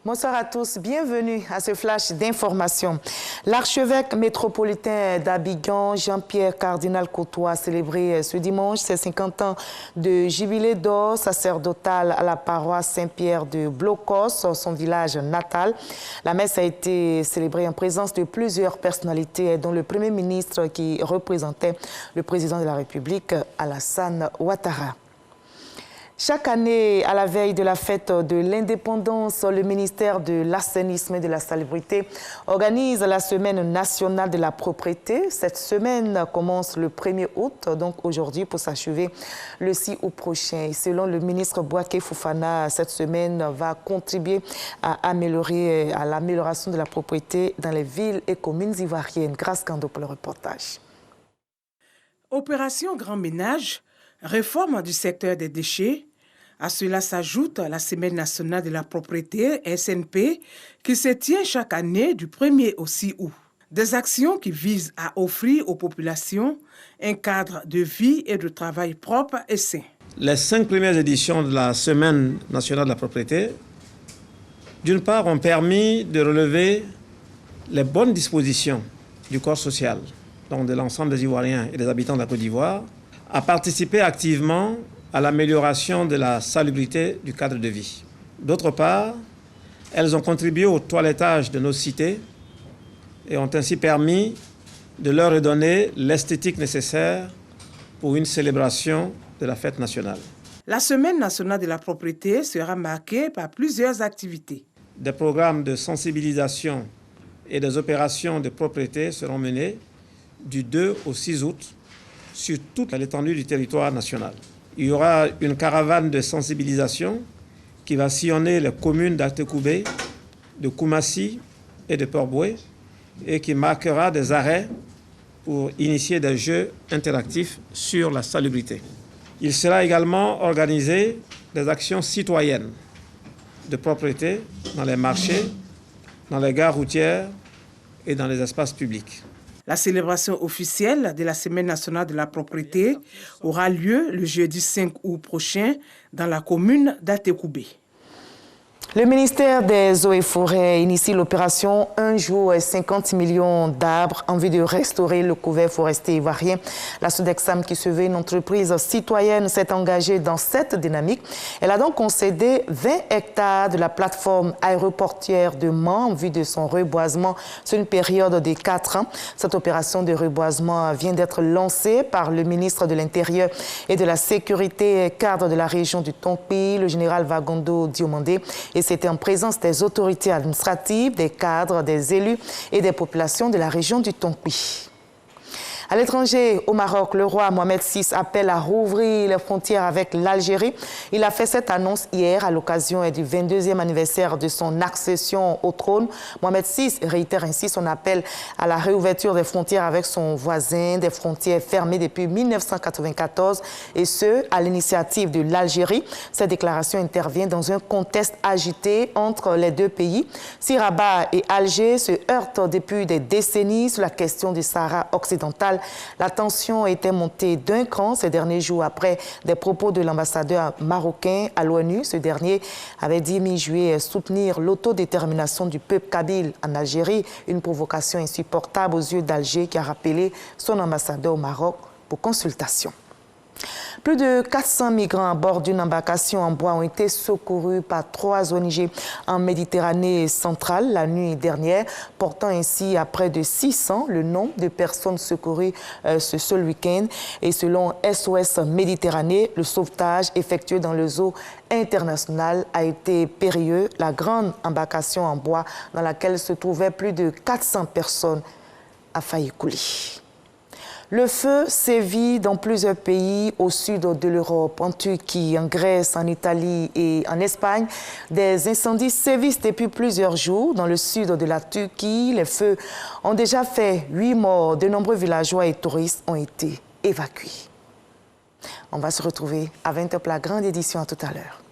Bonsoir à tous, bienvenue à ce flash d'information. L'archevêque métropolitain d'Abidjan, Jean-Pierre Cardinal Courtois, a célébré ce dimanche ses 50 ans de jubilé d'or sacerdotal à la paroisse Saint-Pierre de Blocos, son village natal. La messe a été célébrée en présence de plusieurs personnalités, dont le Premier ministre qui représentait le président de la République, Alassane Ouattara. Chaque année, à la veille de la fête de l'indépendance, le ministère de l'Assainissement et de la Salubrité organise la Semaine nationale de la propreté. Cette semaine commence le 1er août, donc aujourd'hui, pour s'achever le 6 août prochain. Et selon le ministre Bouaké Fofana, cette semaine va contribuer à l'amélioration de la propreté dans les villes et communes ivoiriennes. Grâce Kando pour le reportage. Opération Grand Ménage, réforme du secteur des déchets. À cela s'ajoute la Semaine nationale de la propreté, SNP, qui se tient chaque année du 1er au 6 août. Des actions qui visent à offrir aux populations un cadre de vie et de travail propre et sain. Les 5 premières éditions de la Semaine nationale de la propreté, d'une part, ont permis de relever les bonnes dispositions du corps social, donc de l'ensemble des Ivoiriens et des habitants de la Côte d'Ivoire, à participer activement à l'amélioration de la salubrité du cadre de vie. D'autre part, elles ont contribué au toilettage de nos cités et ont ainsi permis de leur redonner l'esthétique nécessaire pour une célébration de la fête nationale. La Semaine nationale de la propreté sera marquée par plusieurs activités. Des programmes de sensibilisation et des opérations de propreté seront menés du 2 au 6 août sur toute l'étendue du territoire national. Il y aura une caravane de sensibilisation qui va sillonner les communes d'Altekoubé, de Koumassi et de Port-Boué et qui marquera des arrêts pour initier des jeux interactifs sur la salubrité. Il sera également organisé des actions citoyennes de propreté dans les marchés, dans les gares routières et dans les espaces publics. La célébration officielle de la Semaine nationale de la propreté aura lieu le jeudi 5 août prochain dans la commune d'Altekoubé. Le ministère des Eaux et Forêts initie l'opération Un jour et 50 millions d'arbres en vue de restaurer le couvert forestier ivoirien. La Sodexam, qui se veut une entreprise citoyenne, s'est engagée dans cette dynamique. Elle a donc concédé 20 hectares de la plateforme aéroportière de Mans en vue de son reboisement sur une période de 4 ans. Cette opération de reboisement vient d'être lancée par le ministre de l'Intérieur et de la Sécurité, cadre de la région du Tonpi, le général Vagondo Diomandé. Et c'était en présence des autorités administratives, des cadres, des élus et des populations de la région du Tonpi. À l'étranger, au Maroc, le roi Mohamed VI appelle à rouvrir les frontières avec l'Algérie. Il a fait cette annonce hier à l'occasion du 22e anniversaire de son accession au trône. Mohamed VI réitère ainsi son appel à la réouverture des frontières avec son voisin, des frontières fermées depuis 1994, et ce, à l'initiative de l'Algérie. Cette déclaration intervient dans un contexte agité entre les deux pays. Si Rabat et Alger se heurtent depuis des décennies sur la question du Sahara occidental, la tension était montée d'un cran ces derniers jours après des propos de l'ambassadeur marocain à l'ONU. Ce dernier avait dit mi-juillet soutenir l'autodétermination du peuple kabyle en Algérie, une provocation insupportable aux yeux d'Alger qui a rappelé son ambassadeur au Maroc pour consultation. Plus de 400 migrants à bord d'une embarcation en bois ont été secourus par 3 ONG en Méditerranée centrale la nuit dernière, portant ainsi à près de 600 le nombre de personnes secourues ce seul week-end. Et selon SOS Méditerranée, le sauvetage effectué dans les eaux internationales a été périlleux. La grande embarcation en bois dans laquelle se trouvaient plus de 400 personnes a failli couler. Le feu sévit dans plusieurs pays au sud de l'Europe, en Turquie, en Grèce, en Italie et en Espagne. Des incendies sévissent depuis plusieurs jours dans le sud de la Turquie. Les feux ont déjà fait 8 morts. De nombreux villageois et touristes ont été évacués. On va se retrouver à 20h pour la grande édition. À tout à l'heure.